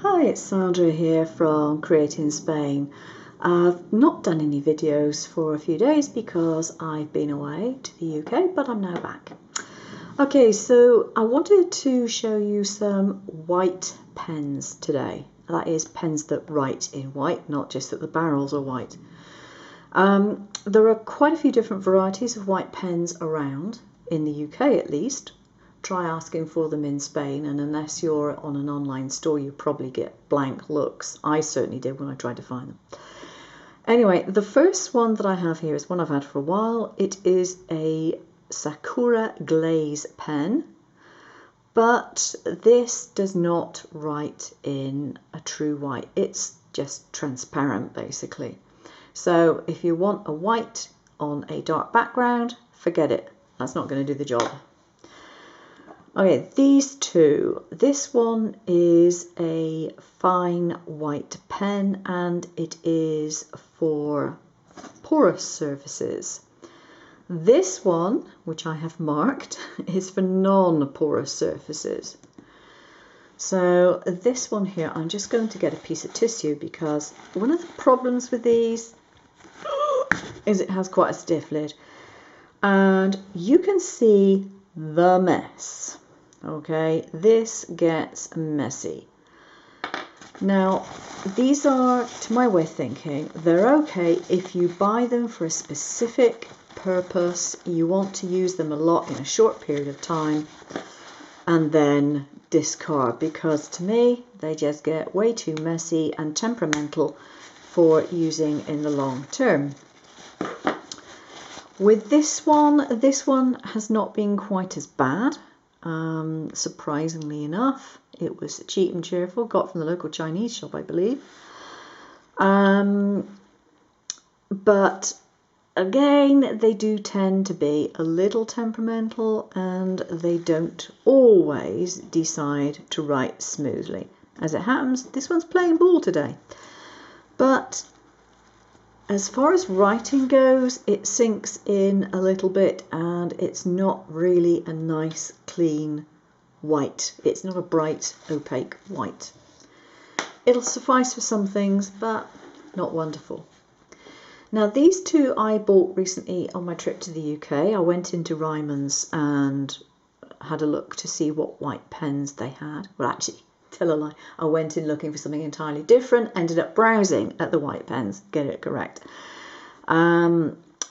Hi, it's Sandra here from Creating Spain. I've not done any videos for a few days because I've been away to the UK, but I'm now back. Okay, so I wanted to show you some white pens today. That is, pens that write in white, not just that the barrels are white. There are quite a few different varieties of white pens around, in the UK at least. Try asking for them in Spain, and unless you're on an online store, you probably get blank looks. I certainly did when I tried to find them. Anyway, the first one that I have here is one I've had for a while. It is a Sakura glaze pen, but this does not write in a true white. It's just transparent basically. So if you want a white on a dark background, forget it. That's not going to do the job. Okay, these two. This one is a fine white pen and it is for porous surfaces. This one, which I have marked, is for non-porous surfaces. So this one here, I'm just going to get a piece of tissue because one of the problems with these is it has quite a stiff lid. And you can see the mess. Okay, this gets messy. Now, these are, to my way of thinking, they're okay if you buy them for a specific purpose. You want to use them a lot in a short period of time and then discard, because to me, they just get way too messy and temperamental for using in the long term. With this one has not been quite as bad. Surprisingly enough, it was cheap and cheerful, got from the local Chinese shop, I believe. But again, they do tend to be a little temperamental and they don't always decide to write smoothly. As it happens, this one's playing ball today. But as far as writing goes, it sinks in a little bit and it's not really a nice, clean white. It's not a bright, opaque white. It'll suffice for some things, but not wonderful. Now, these two I bought recently on my trip to the UK. I went into Ryman's and had a look to see what white pens they had. Well, actually, tell a lie. I went in looking for something entirely different, ended up browsing at the white pens, get it correct.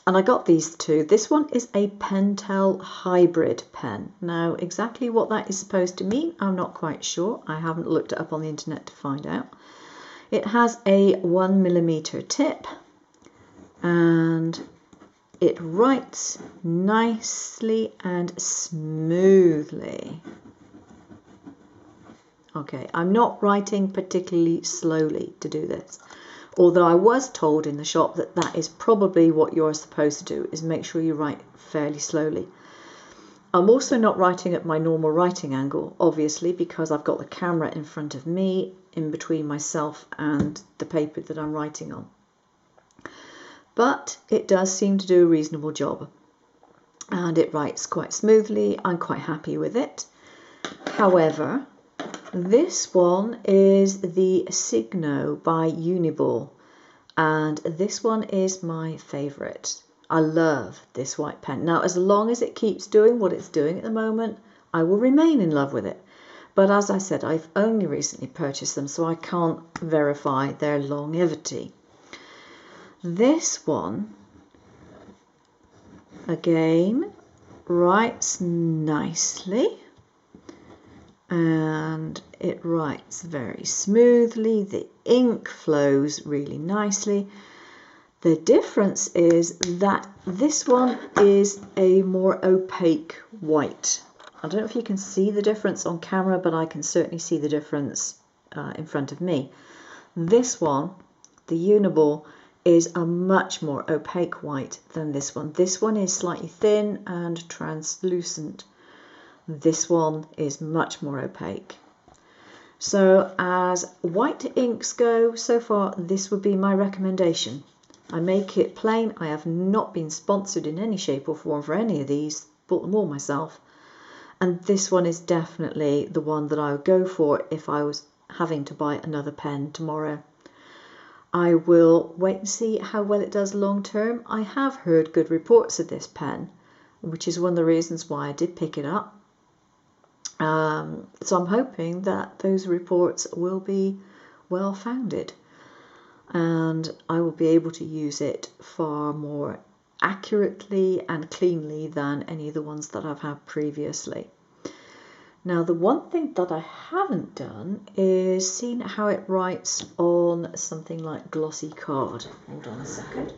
And I got these two. This one is a Pentel hybrid pen. Now, exactly what that is supposed to mean, I'm not quite sure. I haven't looked it up on the internet to find out. It has a 1mm tip and it writes nicely and smoothly. Okay, I'm not writing particularly slowly to do this, although I was told in the shop that that is probably what you're supposed to do, is make sure you write fairly slowly. I'm also not writing at my normal writing angle, obviously, because I've got the camera in front of me, in between myself and the paper that I'm writing on. But it does seem to do a reasonable job, and it writes quite smoothly. I'm quite happy with it. However, this one is the Signo by Uniball, and this one is my favourite. I love this white pen. Now, as long as it keeps doing what it's doing at the moment, I will remain in love with it. But as I said, I've only recently purchased them, so I can't verify their longevity. This one, again, writes nicely. And it writes very smoothly. The ink flows really nicely. The difference is that this one is a more opaque white. I don't know if you can see the difference on camera, but I can certainly see the difference in front of me. This one, the Uniball, is a much more opaque white than this one. This one is slightly thin and translucent. This one is much more opaque. So as white inks go, so far this would be my recommendation. I make it plain. I have not been sponsored in any shape or form for any of these. Bought them all myself. And this one is definitely the one that I would go for if I was having to buy another pen tomorrow. I will wait and see how well it does long term. I have heard good reports of this pen, which is one of the reasons why I did pick it up. So I'm hoping that those reports will be well founded and I will be able to use it far more accurately and cleanly than any of the ones that I've had previously. Now, the one thing that I haven't done is seen how it writes on something like glossy card. Hold on a second.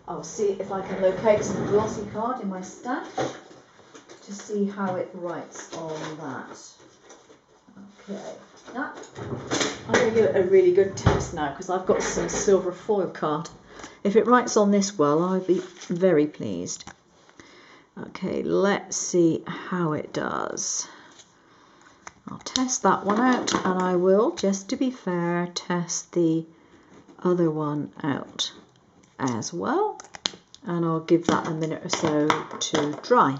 I'll see if I can locate some glossy card in my stash to see how it writes on that. Okay, I'm going to give it a really good test now because I've got some silver foil card. If it writes on this well, I'll be very pleased. Okay, let's see how it does. I'll test that one out, and I will, just to be fair, test the other one out as well. And I'll give that a minute or so to dry.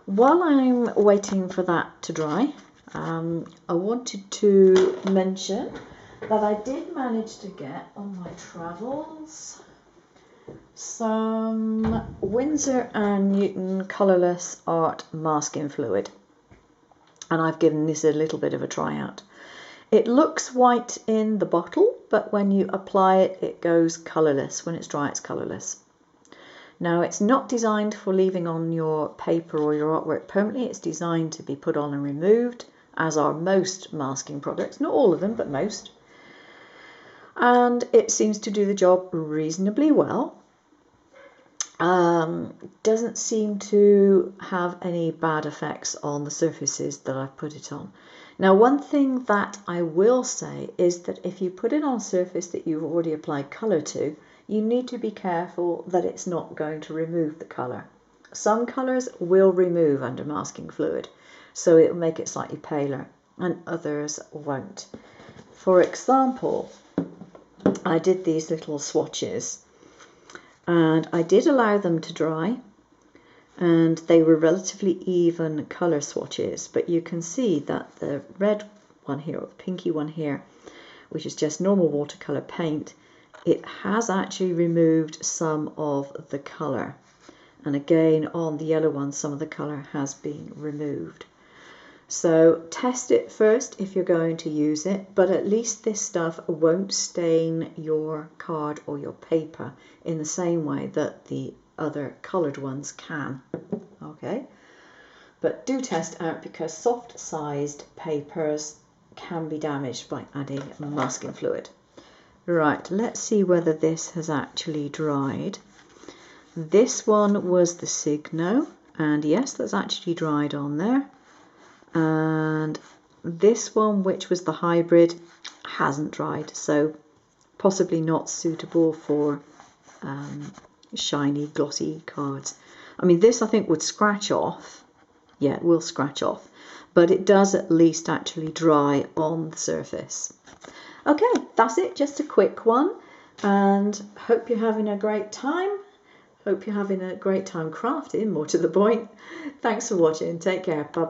While I'm waiting for that to dry, I wanted to mention that I did manage to get on my travels some Winsor & Newton colourless art masking fluid. And I've given this a little bit of a try out. It looks white in the bottle, but when you apply it, it goes colourless. When it's dry, it's colourless. Now, it's not designed for leaving on your paper or your artwork permanently. It's designed to be put on and removed, as are most masking products. Not all of them, but most. And it seems to do the job reasonably well. Doesn't seem to have any bad effects on the surfaces that I've put it on. Now, one thing that I will say is that if you put it on a surface that you've already applied colour to, you need to be careful that it's not going to remove the colour. Some colours will remove under masking fluid, so it will make it slightly paler, and others won't. For example, I did these little swatches, and I did allow them to dry, and they were relatively even colour swatches, but you can see that the red one here, or the pinky one here, which is just normal watercolour paint, it has actually removed some of the colour. And again, on the yellow one, some of the colour has been removed. So test it first if you're going to use it, but at least this stuff won't stain your card or your paper in the same way that the other coloured ones can. Okay, but do test out because soft sized papers can be damaged by adding masking fluid. Right, let's see whether this has actually dried. This one was the Signo, and yes, that's actually dried on there. And this one, which was the hybrid, hasn't dried, so possibly not suitable for shiny, glossy cards. I mean, this I think would scratch off. Yeah, it will scratch off, but it does at least actually dry on the surface. Okay, that's it, just a quick one, and hope you're having a great time. Hope you're having a great time crafting, more to the point. Thanks for watching. Take care. Bye-bye.